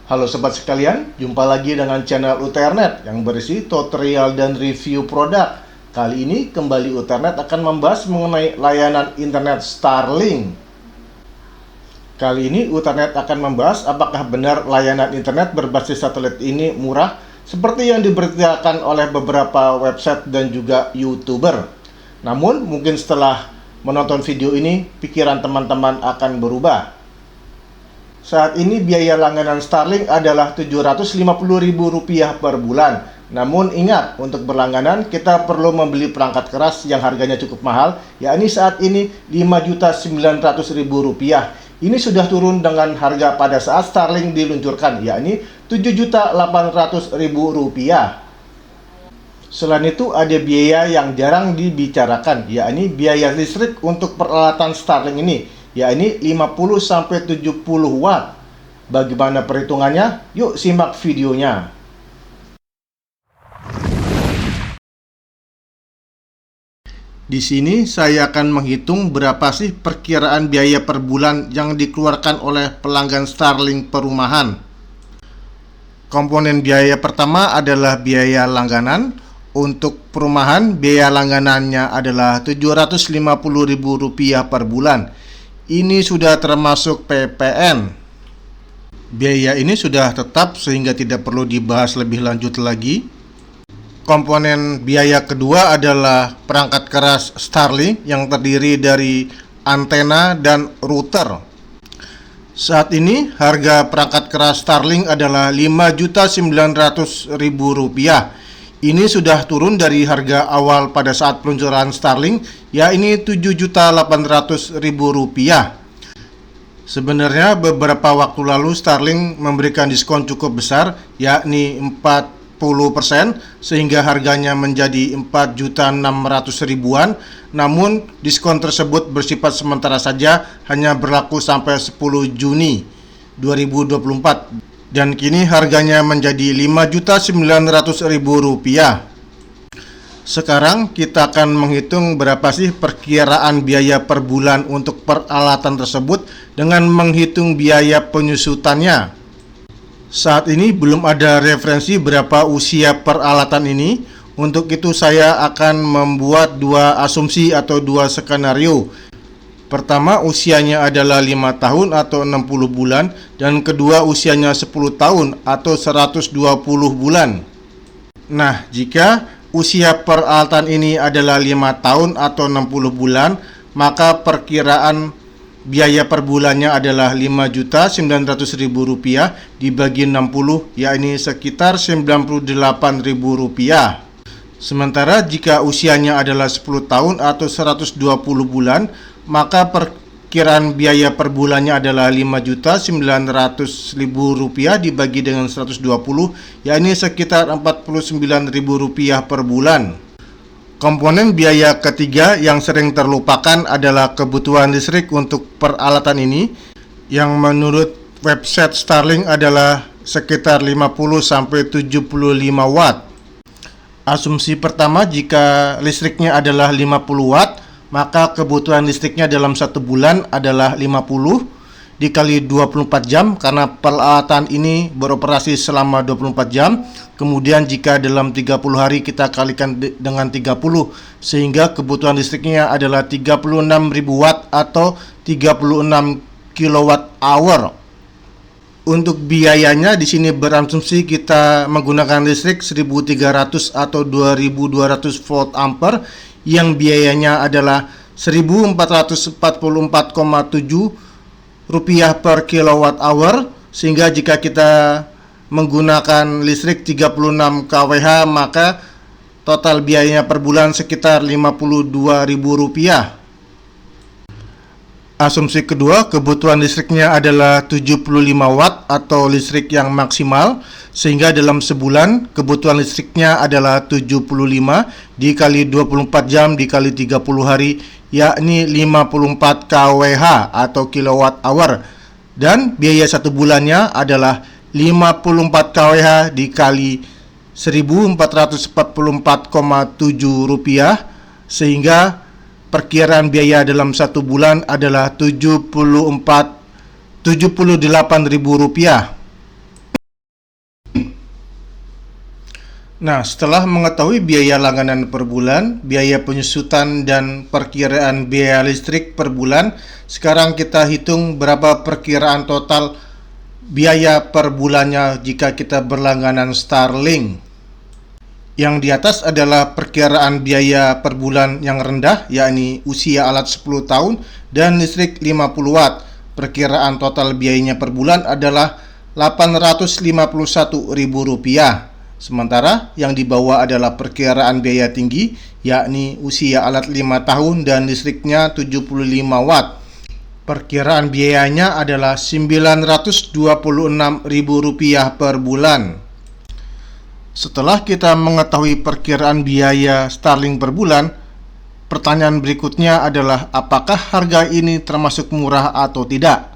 Halo sobat sekalian, jumpa lagi dengan channel Uternet yang berisi tutorial dan review produk. Kali ini kembali Uternet akan membahas mengenai layanan internet Starlink. Kali ini Uternet akan membahas apakah benar layanan internet berbasis satelit ini murah seperti yang diberitakan oleh beberapa website dan juga YouTuber. Namun mungkin setelah menonton video ini pikiran teman-teman akan berubah. Saat ini biaya langganan Starlink adalah Rp750.000 per bulan. Namun ingat, untuk berlangganan kita perlu membeli perangkat keras yang harganya cukup mahal, yakni saat ini Rp5.900.000. Ini sudah turun dengan harga pada saat Starlink diluncurkan, yakni Rp7.800.000. Selain itu ada biaya yang jarang dibicarakan, yakni biaya listrik untuk peralatan Starlink ini, yakni 50-70 watt. Bagaimana perhitungannya? Yuk simak videonya. Di sini saya akan menghitung berapa sih perkiraan biaya per bulan yang dikeluarkan oleh pelanggan Starlink perumahan. Komponen biaya pertama adalah biaya langganan. Untuk perumahan, biaya langganannya adalah Rp750.000 per bulan. Ini sudah termasuk PPN. Biaya ini sudah tetap sehingga tidak perlu dibahas lebih lanjut lagi. Komponen biaya kedua adalah perangkat keras Starlink yang terdiri dari antena dan router. Saat ini harga perangkat keras Starlink adalah Rp5.900.000. Ini sudah turun dari harga awal pada saat peluncuran Starlink, yakni Rp7.800.000. Sebenarnya beberapa waktu lalu Starlink memberikan diskon cukup besar, yakni 40%, sehingga harganya menjadi Rp4.600.000-an. Namun diskon tersebut bersifat sementara saja, hanya berlaku sampai 10 Juni 2024. Dan kini harganya menjadi Rp5.900.000. Sekarang kita akan menghitung berapa sih perkiraan biaya per bulan untuk peralatan tersebut dengan menghitung biaya penyusutannya. Saat ini belum ada referensi berapa usia peralatan ini. Untuk itu saya akan membuat dua asumsi atau dua skenario. Pertama, usianya adalah 5 tahun atau 60 bulan, dan kedua usianya 10 tahun atau 120 bulan. Nah, jika usia peralatan ini adalah 5 tahun atau 60 bulan, maka perkiraan biaya per bulannya adalah Rp5.900.000 dibagi 60, yakni sekitar Rp98.000. Sementara jika usianya adalah 10 tahun atau 120 bulan, maka perkiraan biaya per bulannya adalah Rp5.900.000 dibagi dengan 120, yakni sekitar Rp49.000 per bulan. Komponen biaya ketiga yang sering terlupakan adalah kebutuhan listrik untuk peralatan ini, yang menurut website Starlink adalah sekitar 50-75 watt. Asumsi pertama, jika listriknya adalah 50 watt, maka kebutuhan listriknya dalam satu bulan adalah 50 dikali 24 jam karena peralatan ini beroperasi selama 24 jam. Kemudian jika dalam 30 hari kita kalikan dengan 30, sehingga kebutuhan listriknya adalah 36.000 watt atau 36 kilowatt hour. Untuk biayanya di sini berasumsi kita menggunakan listrik 1300 atau 2200 volt ampere yang biayanya adalah Rp1.444,7 per kilowatt hour, sehingga jika kita menggunakan listrik 36 kWh maka total biayanya per bulan sekitar Rp52.000. Asumsi kedua, kebutuhan listriknya adalah 75 watt atau listrik yang maksimal, sehingga dalam sebulan kebutuhan listriknya adalah 75 dikali 24 jam dikali 30 hari, yakni 54 kWh atau kilowatt hour, dan biaya satu bulannya adalah 54 kWh dikali Rp1.444,7, sehingga perkiraan biaya dalam satu bulan adalah Rp78.000. Nah, setelah mengetahui biaya langganan per bulan, biaya penyusutan, dan perkiraan biaya listrik per bulan, sekarang kita hitung berapa perkiraan total biaya per bulannya jika kita berlangganan Starlink. Yang di atas adalah perkiraan biaya per bulan yang rendah, yakni usia alat 10 tahun dan listrik 50 watt. Perkiraan total biayanya per bulan adalah Rp851.000. Sementara yang di bawah adalah perkiraan biaya tinggi, yakni usia alat 5 tahun dan listriknya 75 watt. Perkiraan biayanya adalah Rp926.000 per bulan. Setelah kita mengetahui perkiraan biaya Starlink per bulan, pertanyaan berikutnya adalah apakah harga ini termasuk murah atau tidak?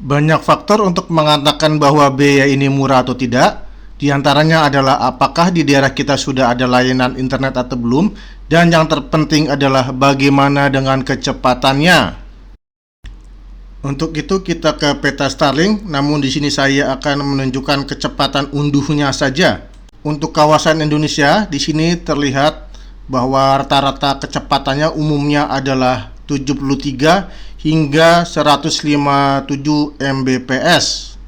Banyak faktor untuk mengatakan bahwa biaya ini murah atau tidak. Di antaranya adalah apakah di daerah kita sudah ada layanan internet atau belum, dan yang terpenting adalah bagaimana dengan kecepatannya. Untuk itu kita ke peta Starlink, namun di sini saya akan menunjukkan kecepatan unduhnya saja. Untuk kawasan Indonesia, di sini terlihat bahwa rata-rata kecepatannya umumnya adalah 73 hingga 157 Mbps.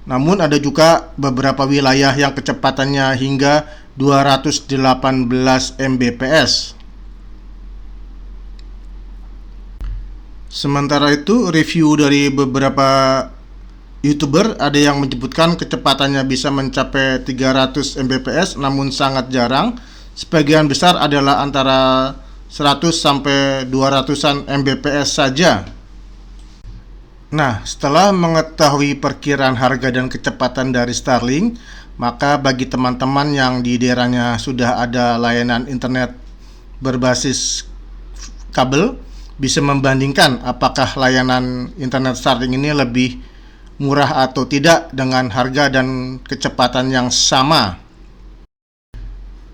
Namun ada juga beberapa wilayah yang kecepatannya hingga 218 Mbps. Sementara itu, review dari beberapa YouTuber ada yang menyebutkan kecepatannya bisa mencapai 300 Mbps, namun sangat jarang. Sebagian besar adalah antara 100 sampai 200-an Mbps saja. Nah, setelah mengetahui perkiraan harga dan kecepatan dari Starlink, maka bagi teman-teman yang di daerahnya sudah ada layanan internet berbasis kabel, bisa membandingkan apakah layanan internet Starlink ini lebih murah atau tidak dengan harga dan kecepatan yang sama.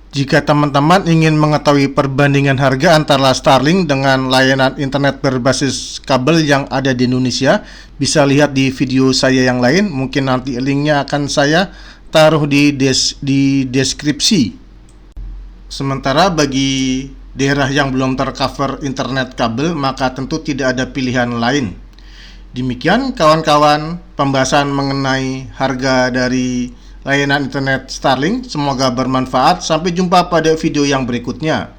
Jika teman-teman ingin mengetahui perbandingan harga antara Starlink dengan layanan internet berbasis kabel yang ada di Indonesia, bisa lihat di video saya yang lain. Mungkin nanti linknya akan saya taruh di deskripsi. Sementara bagi daerah yang belum tercover internet kabel, maka tentu tidak ada pilihan lain. Demikian kawan-kawan pembahasan mengenai harga dari layanan internet Starlink. Semoga bermanfaat. Sampai jumpa pada video yang berikutnya.